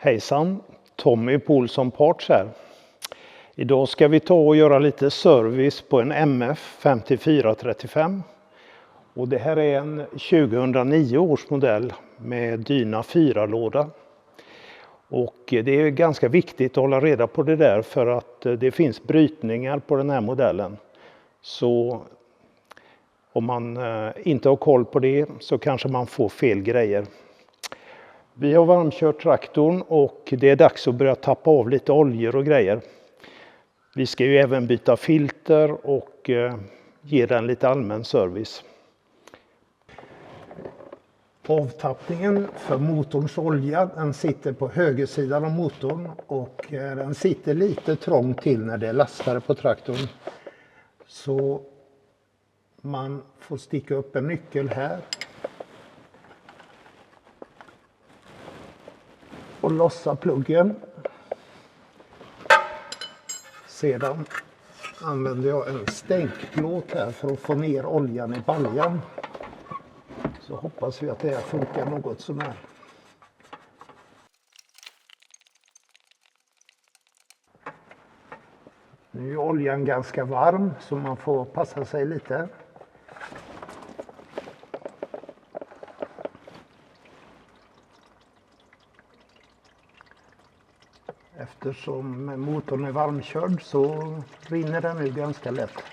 Hejsan, Tommy Poulsson Parts här. Idag ska vi ta och göra lite service på en MF 5435. Och det här är en 2009 års modell med Dyna 4-låda. Och det är ganska viktigt att hålla reda på det där för att det finns brytningar på den här modellen. Så om man inte har koll på det så kanske man får fel grejer. Vi har varmkört traktorn och det är dags att börja tappa av lite oljor och grejer. Vi ska ju även byta filter och ge den lite allmän service. Avtappningen för motorns olja, den sitter på högersidan av motorn och den sitter lite trångt till när det är lastare på traktorn. Så man får sticka upp en nyckel här. Och lossa pluggen. Sedan använder jag en stänkplåt här för att få ner oljan i baljan. Så hoppas vi att det här funkar något som är. Nu är oljan ganska varm så man får passa sig lite. Eftersom motorn är varmkörd så rinner den nu ganska lätt.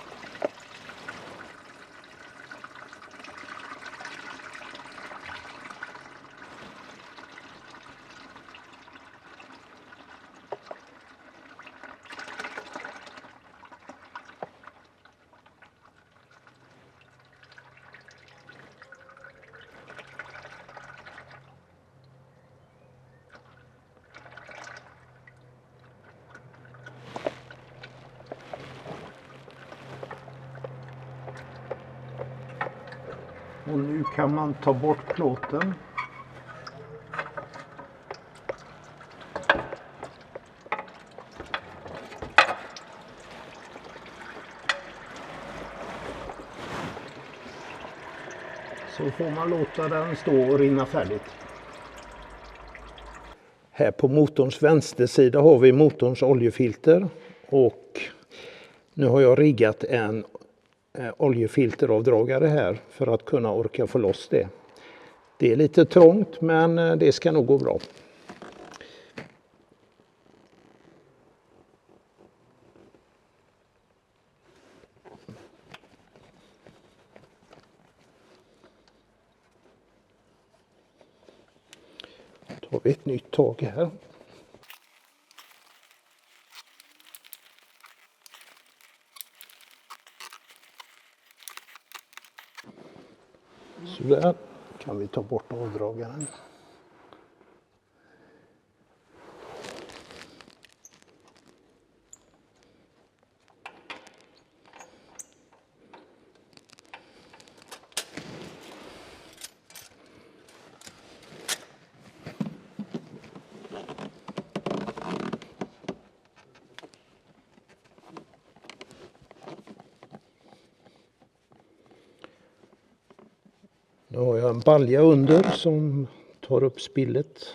Och nu kan man ta bort plåten. Så får man låta den stå och rinna färdigt. Här på motorns vänstersida har vi motorns oljefilter och nu har jag riggat en oljefilteravdragare här för att kunna orka få loss det. Det är lite trångt men det ska nog gå bra. Då tar vi ett nytt tag här. Så där kan vi ta bort avdragaren. Nu har jag en balja under som tar upp spillet.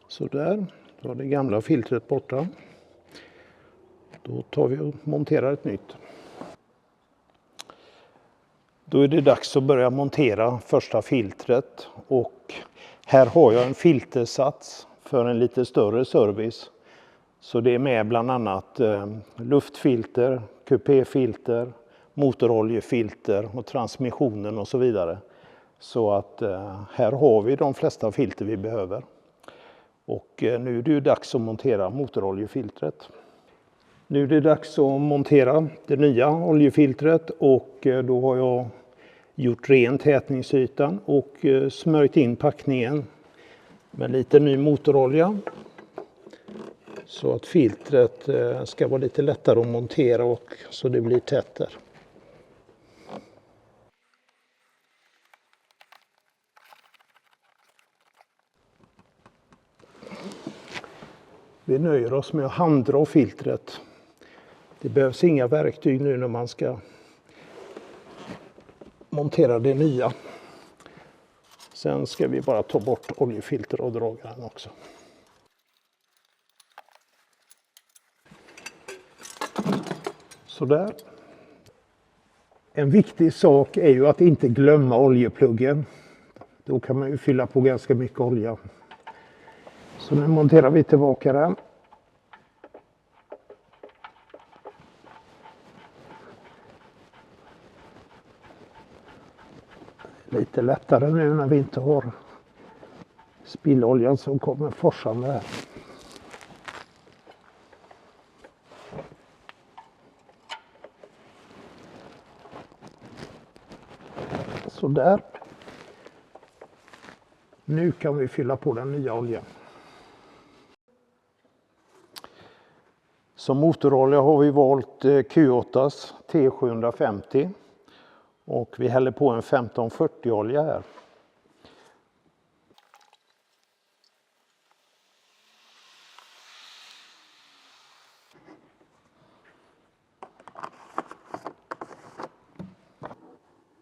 Så där, då är det gamla filtret borta. Då tar vi och monterar ett nytt. Då är det dags att börja montera första filtret och här har jag en filtersats för en lite större service. Så det är med bland annat luftfilter, kupéfilter, motoroljefilter och transmissionen och så vidare. Så att här har vi de flesta filter vi behöver. Och nu är det ju dags att montera motoroljefiltret. Nu är det dags att montera det nya oljefiltret och då har jag gjort ren tätningsytan och smörjt in packningen med lite ny motorolja. Så att filtret ska vara lite lättare att montera och så det blir tätt där. Vi nöjer oss med att handdra filtret. Det behövs inga verktyg nu när man ska montera det nya. Sen ska vi bara ta bort oljefilter och dragaren också. Sådär. En viktig sak är ju att inte glömma oljepluggen. Då kan man ju fylla på ganska mycket olja. Så nu monterar vi tillbaka den. Lite lättare nu när vi inte har spilloljan som kommer forsande här. Så där. Nu kan vi fylla på den nya oljan. Som motorolja har vi valt Q8s T750 och vi häller på en 1540 olja här.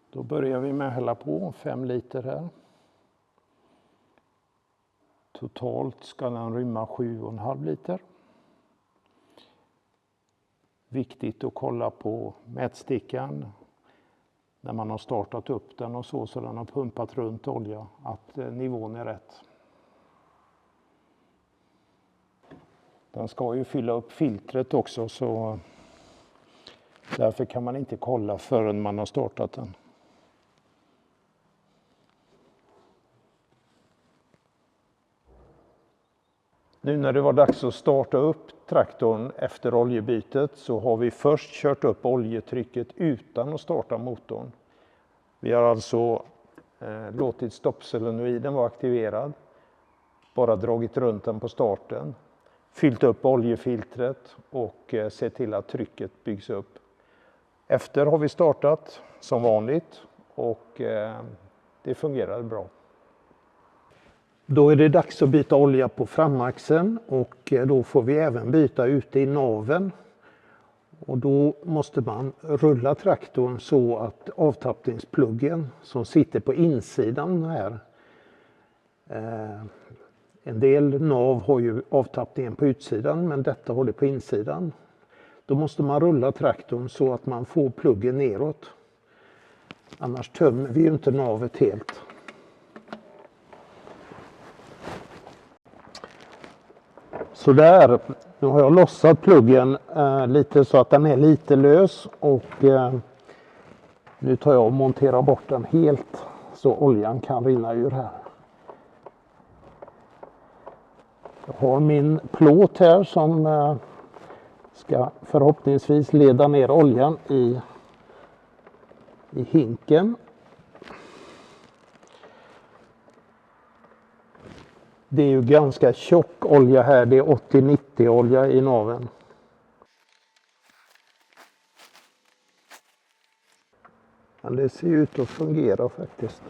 Då börjar vi med att hälla på 5 liter här. Totalt ska den rymma 7,5 liter. Viktigt att kolla på mätstickan när man har startat upp den och så den har pumpat runt olja, att nivån är rätt. Den ska ju fylla upp filtret också, så därför kan man inte kolla förrän man har startat den. Nu när det var dags att starta upp traktorn efter oljebytet så har vi först kört upp oljetrycket utan att starta motorn. Vi har alltså låtit stoppsolenoiden vara aktiverad, bara dragit runt den på starten, fyllt upp oljefiltret och sett till att trycket byggs upp. Efter har vi startat som vanligt och det fungerade bra. Då är det dags att byta olja på framaxeln och då får vi även byta ute i naven. Och då måste man rulla traktorn så att avtappningspluggen som sitter på insidan här. En del nav har ju avtappningen på utsidan, men detta har det på insidan. Då måste man rulla traktorn så att man får pluggen neråt. Annars tömmer vi ju inte navet helt. Så där, nu har jag lossat pluggen lite så att den är lite lös och nu tar jag och monterar bort den helt så oljan kan rinna ur här. Jag har min plåt här som ska förhoppningsvis leda ner oljan i hinken. Det är ju ganska tjock olja här, det är 80-90 olja i naven. Men det ser ut att fungera faktiskt.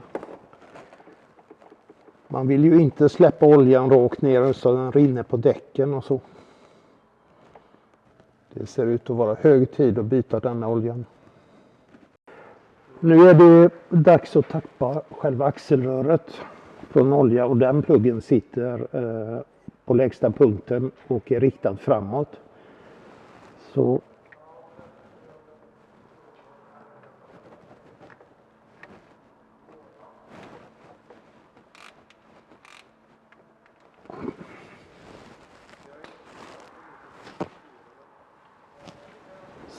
Man vill ju inte släppa oljan rakt ner så den rinner på däcken och så. Det ser ut att vara hög tid att byta denna oljan. Nu är det dags att tappa själva axelröret från olja och den pluggen sitter på lägsta punkten och är riktad framåt. Så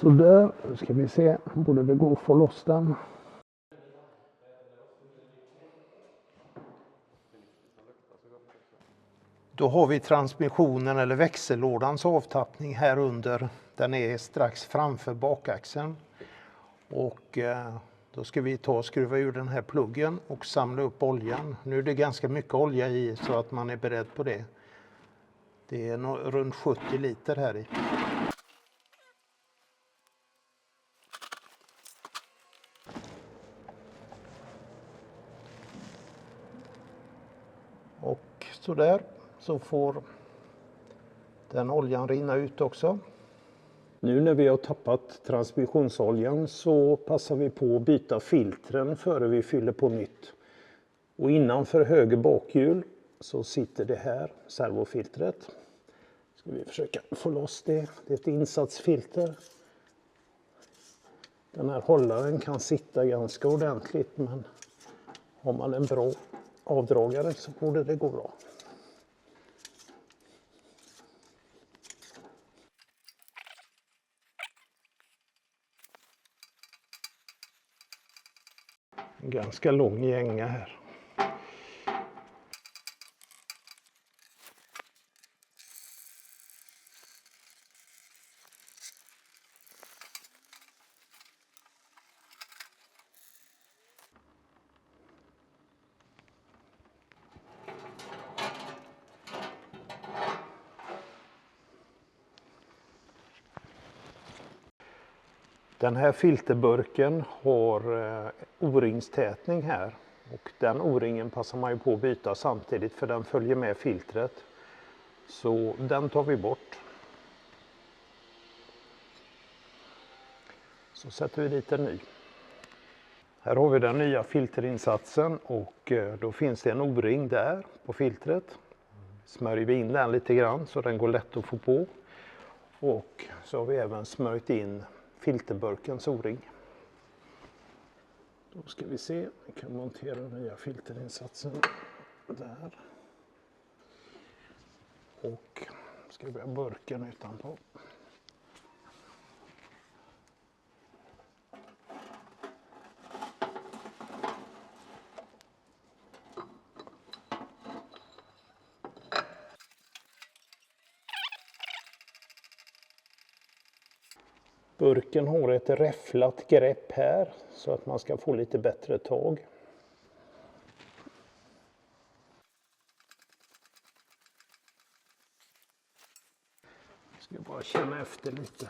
där, nu ska vi se, borde vi gå och få loss den. Då har vi transmissionen eller växellådans avtappning här under. Den är strax framför bakaxeln. Och då ska vi ta och skruva ur den här pluggen och samla upp oljan. Nu är det ganska mycket olja i så att man är beredd på det. Det är runt 70 liter här i. Och så där så får Den oljan rinner ut också. Nu när vi har tappat transmissionsoljan så passar vi på att byta filtren före vi fyller på nytt. Och innanför höger bakhjul så sitter det här servofiltret. Ska vi försöka få loss det. Det är ett insatsfilter. Den här hållaren kan sitta ganska ordentligt, men har man en bra avdragare så borde det gå bra. En ganska lång gänga här. Den här filterburken har O-ringstätning här och den O-ringen passar man ju på att byta samtidigt för den följer med filtret. Så den tar vi bort. Så sätter vi dit en ny. Här har vi den nya filterinsatsen och då finns det en O-ring där på filtret. Smörjer vi in den lite grann så den går lätt att få på. Och så har vi även smörjt in filterburkens O-ring. Då ska vi se, vi kan montera den nya filterinsatsen där. Och ska vi ha burken utanpå. Burken har ett räfflat grepp här så att man ska få lite bättre tag. Jag ska bara känna efter lite.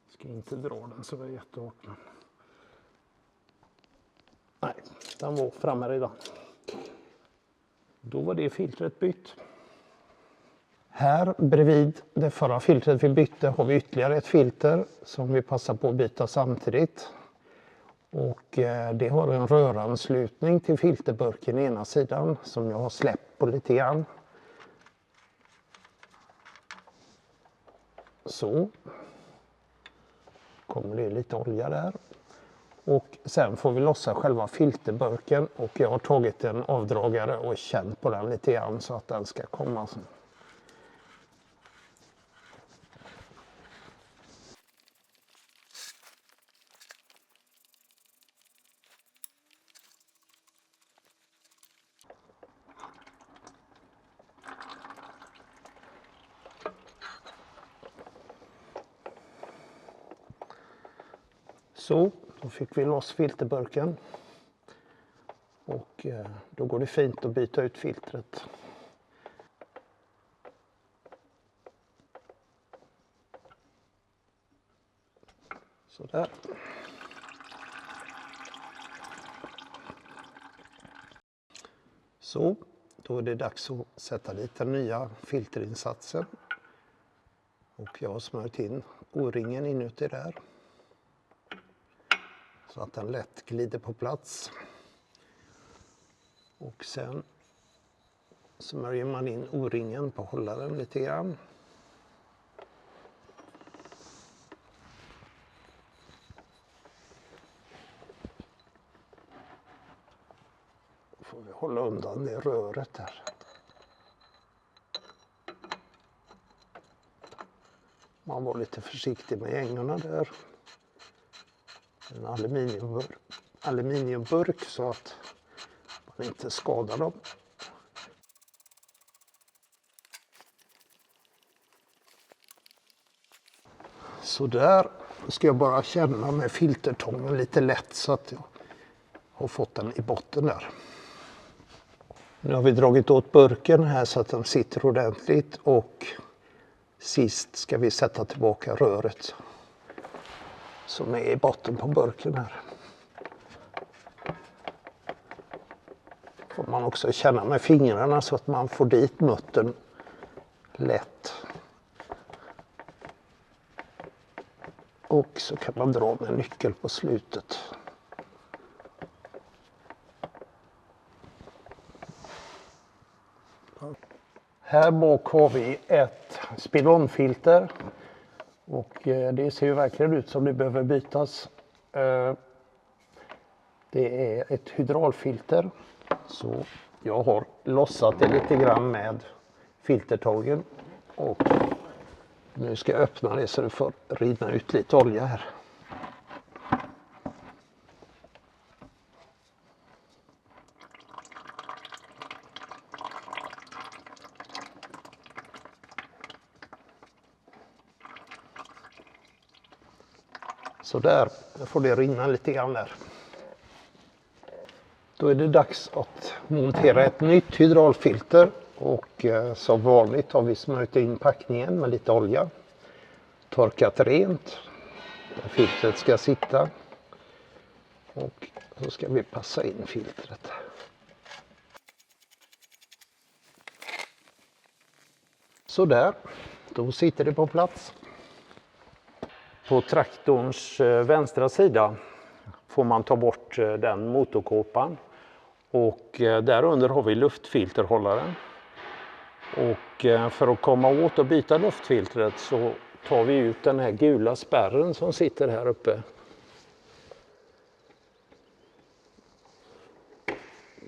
Jag ska inte dra den så jättehårt. Men... Nej, den var framme redan. Då var det filtret bytt. Här bredvid det förra filtret vi bytte har vi ytterligare ett filter som vi passar på att byta samtidigt. Och det har en röranslutning till filterburken i ena sidan som jag har släppt på lite grann. Så. Kommer det lite olja där. Och sen får vi lossa själva filterburken och jag har tagit en avdragare och känt på den lite grann så att den ska komma. Så, då fick vi loss filterburken och då går det fint att byta ut filtret. Så där. Så, då är det dags att sätta dit den nya filterinsatsen. Och jag har smörjt in O-ringen inuti där. Så att den lätt glider på plats. Och sen smörjer man in O-ringen på hållaren lite grann. Då får vi hålla undan det röret där. Man var lite försiktig med gängorna där. En aluminiumburk så att man inte skadar dem. Så där ska jag bara känna med filtertången lite lätt så att jag har fått den i botten där. Nu har vi dragit åt burken här så att den sitter ordentligt och sist ska vi sätta tillbaka röret som är i botten på burken här. Får man också känna med fingrarna så att man får dit muttern lätt. Och så kan man dra med nyckel på slutet. Här bak har vi ett spill-on-filter och det ser ju verkligen ut som det behöver bytas. Det är ett hydraulfilter, så jag har lossat det lite grann med filtertagen och nu ska jag öppna det så det får rinna ut lite olja här. Så där får det rinna lite grann där. Då är det dags att montera ett nytt hydraulfilter och som vanligt har vi smörjt in packningen med lite olja. Torkat rent där filtret ska sitta och så ska vi passa in filtret. Så där, då sitter det på plats. På traktorns vänstra sida får man ta bort den motorkåpan och där under har vi luftfilterhållaren. Och för att komma åt och byta luftfiltret så tar vi ut den här gula spärren som sitter här uppe.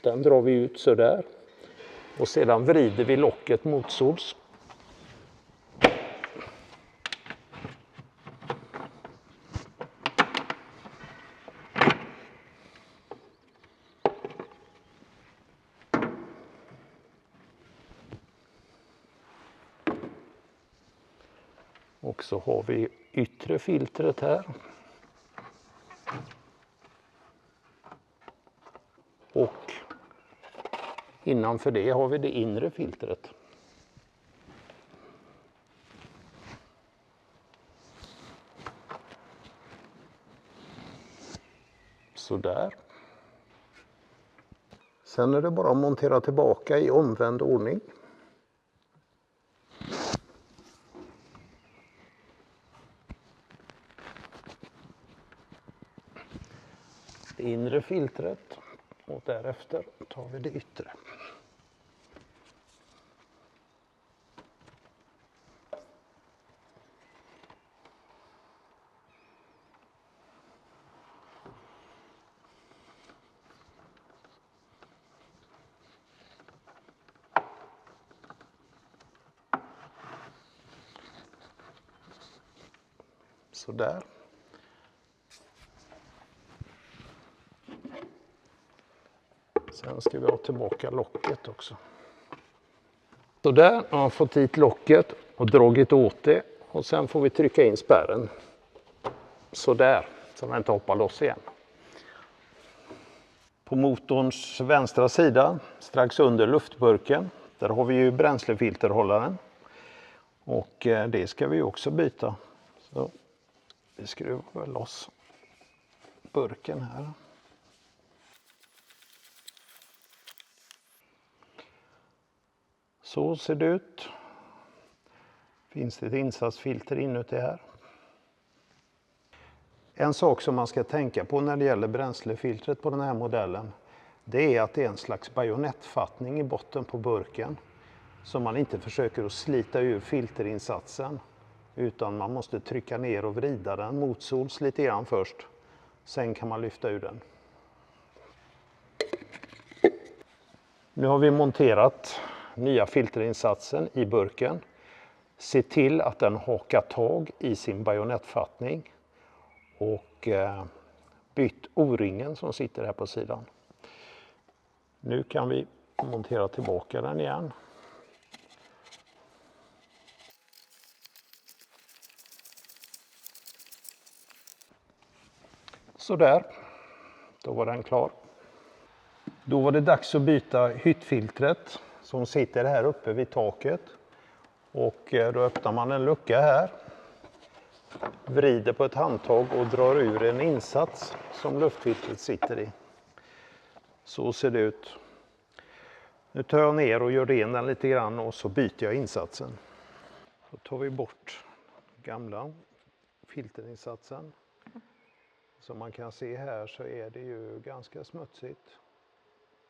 Den drar vi ut så där och sedan vrider vi locket motsols. Och så har vi yttre filtret här. Och innanför det har vi det inre filtret. Så där. Sen är det bara att montera tillbaka i omvänd ordning. Det inre filtret och därefter tar vi det yttre. Så där. Sen ska vi ha tillbaka locket också. Så där har man fått hit locket och dragit åt det och sen får vi trycka in spärren. Så där, så den inte hoppar loss igen. På motorns vänstra sida, strax under luftburken, där har vi ju bränslefilterhållaren. Och det ska vi också byta. Så vi skruvar loss burken här. Så ser det ut. Finns det ett insatsfilter inuti här. En sak som man ska tänka på när det gäller bränslefiltret på den här modellen, det är att det är en slags bajonettfattning i botten på burken. Så man inte försöker att slita ur filterinsatsen, utan man måste trycka ner och vrida den motsols lite grann först. Sen kan man lyfta ur den. Nu har vi monterat nya filterinsatsen i burken. Se till att den hakar tag i sin bajonettfattning och bytt O-ringen som sitter här på sidan. Nu kan vi montera tillbaka den igen. Så där, då var den klar. Då var det dags att byta hyttfiltret som sitter här uppe vid taket. Och då öppnar man en lucka här, vrider på ett handtag och drar ur en insats som luftfiltret sitter i. Så ser det ut. Nu tar jag ner och gör ren den lite grann och så byter jag insatsen. Då tar vi bort gamla filterinsatsen. Som man kan se här så är det ju ganska smutsigt.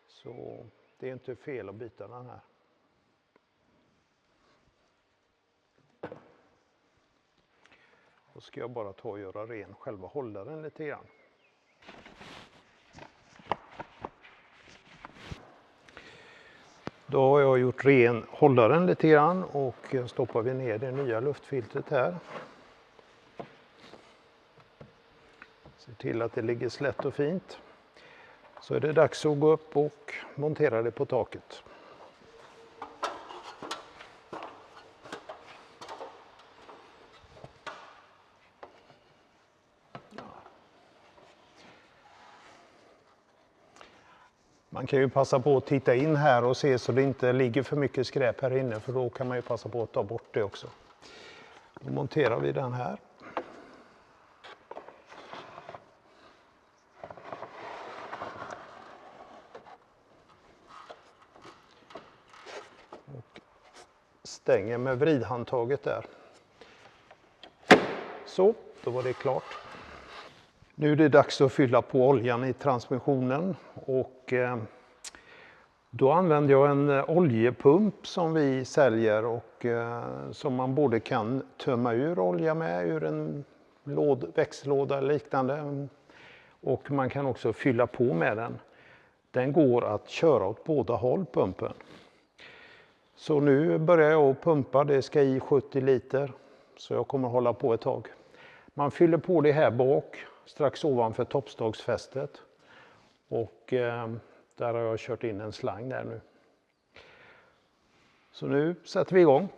Så det är inte fel att byta den här. Då ska jag bara ta och göra ren själva hållaren lite grann. Då har jag gjort ren hållaren lite grann och stoppar vi ner det nya luftfiltret här. Se till att det ligger slätt och fint. Så är det dags att gå upp och montera det på taket. Man kan ju passa på att titta in här och se så det inte ligger för mycket skräp här inne, för då kan man ju passa på att ta bort det också. Då monterar vi den här. Och stänger med vridhandtaget där. Så, då var det klart. Nu är det dags att fylla på oljan i transmissionen och då använder jag en oljepump som vi säljer och som man både kan tömma ur olja med ur en växellåda eller liknande, och man kan också fylla på med den. Den går att köra åt båda håll, pumpen. Så nu börjar jag att pumpa, det ska i 70 liter så jag kommer hålla på ett tag. Man fyller på det här bak, strax ovanför toppstagsfästet, och där har jag kört in en slang där nu. Så nu sätter vi igång.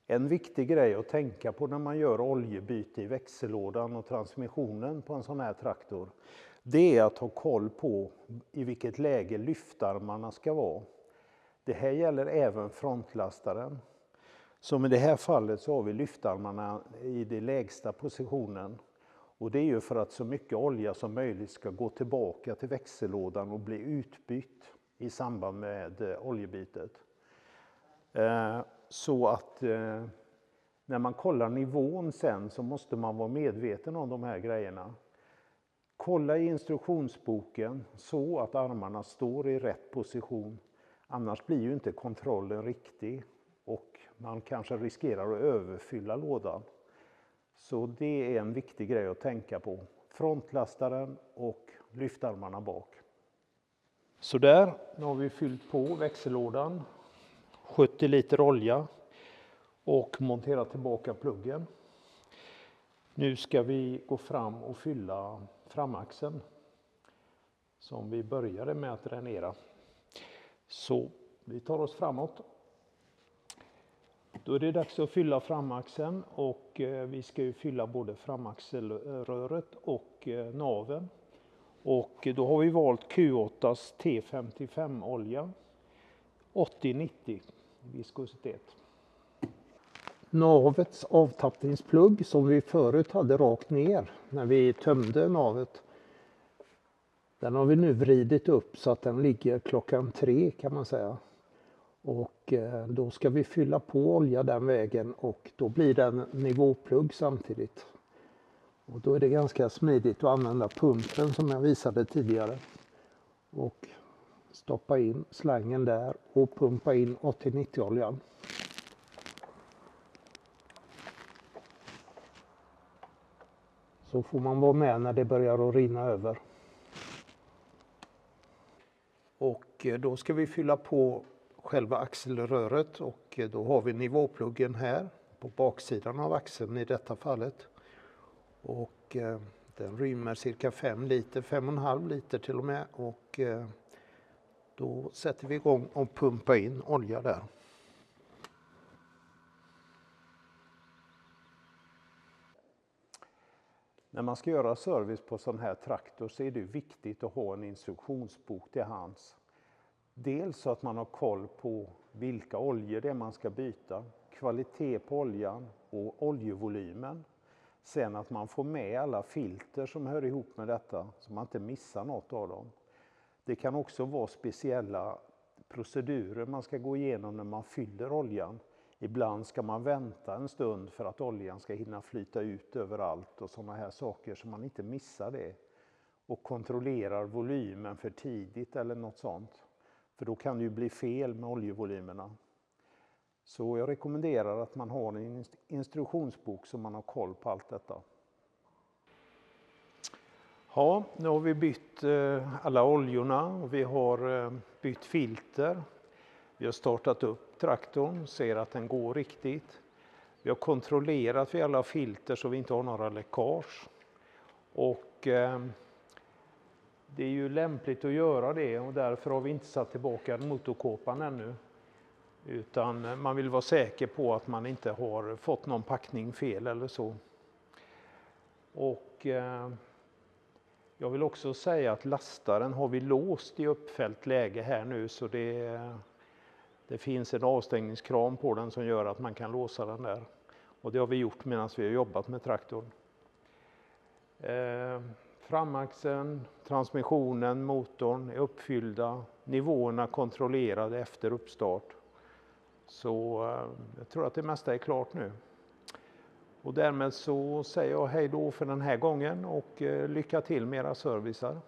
En viktig grej att tänka på när man gör oljebyte i växellådan och transmissionen på en sån här traktor, det är att ha koll på i vilket läge lyftarmarna ska vara. Det här gäller även frontlastaren. Som i det här fallet så har vi lyftarmarna i den lägsta positionen. Och det är ju för att så mycket olja som möjligt ska gå tillbaka till växellådan och bli utbytt i samband med oljebytet. Så att när man kollar nivån sen så måste man vara medveten om de här grejerna. Kolla i instruktionsboken så att armarna står i rätt position. Annars blir ju inte kontrollen riktig och man kanske riskerar att överfylla lådan. Så det är en viktig grej att tänka på. Frontlastaren och lyftarmarna bak. Så där, nu har vi fyllt på växellådan. 70 liter olja och monterat tillbaka pluggen. Nu ska vi gå fram och fylla framaxeln som vi började med att dränera. Så vi tar oss framåt. Då är det dags att fylla framaxeln och vi ska ju fylla både framaxelröret och naven. Och då har vi valt Q8s T55 olja 80-90 viskositet. Navets avtappningsplugg som vi förut hade rakt ner när vi tömde navet, den har vi nu vridit upp så att den ligger klockan 3 kan man säga. Och då ska vi fylla på olja den vägen och då blir det en nivåplugg samtidigt. Och då är det ganska smidigt att använda pumpen som jag visade tidigare. Och stoppa in slangen där och pumpa in 80-90 oljan. Så får man vara med när det börjar att rinna över. Och då ska vi fylla på själva axelröret och då har vi nivåpluggen här på baksidan av axeln i detta fallet. Och den rymmer cirka 5 liter, 5,5 liter till och med, och då sätter vi igång och pumpar in olja där. När man ska göra service på sån här traktor så är det viktigt att ha en instruktionsbok till hands. Dels så att man har koll på vilka oljor det är man ska byta, kvalitet på oljan och oljevolymen. Sen att man får med alla filter som hör ihop med detta så man inte missar något av dem. Det kan också vara speciella procedurer man ska gå igenom när man fyller oljan. Ibland ska man vänta en stund för att oljan ska hinna flyta ut överallt och sådana här saker så man inte missar det. Och kontrollerar volymen för tidigt eller något sånt. För då kan det ju bli fel med oljevolymerna. Så jag rekommenderar att man har en instruktionsbok så man har koll på allt detta. Ja, nu har vi bytt alla oljorna och vi har bytt filter. Vi har startat upp traktorn, ser att den går riktigt. Vi har kontrollerat vid alla filter så vi inte har några läckage. Och det är ju lämpligt att göra det och därför har vi inte satt tillbaka motorkåpan ännu. Utan man vill vara säker på att man inte har fått någon packning fel eller så. Och jag vill också säga att lastaren har vi låst i uppfällt läge här nu så det finns en avstängningskran på den som gör att man kan låsa den där. Och det har vi gjort medan vi har jobbat med traktorn. Framaxeln, transmissionen, motorn är uppfyllda. Nivåerna kontrollerade efter uppstart. Så jag tror att det mesta är klart nu. Och därmed så säger jag hej då för den här gången och lycka till med era servicer.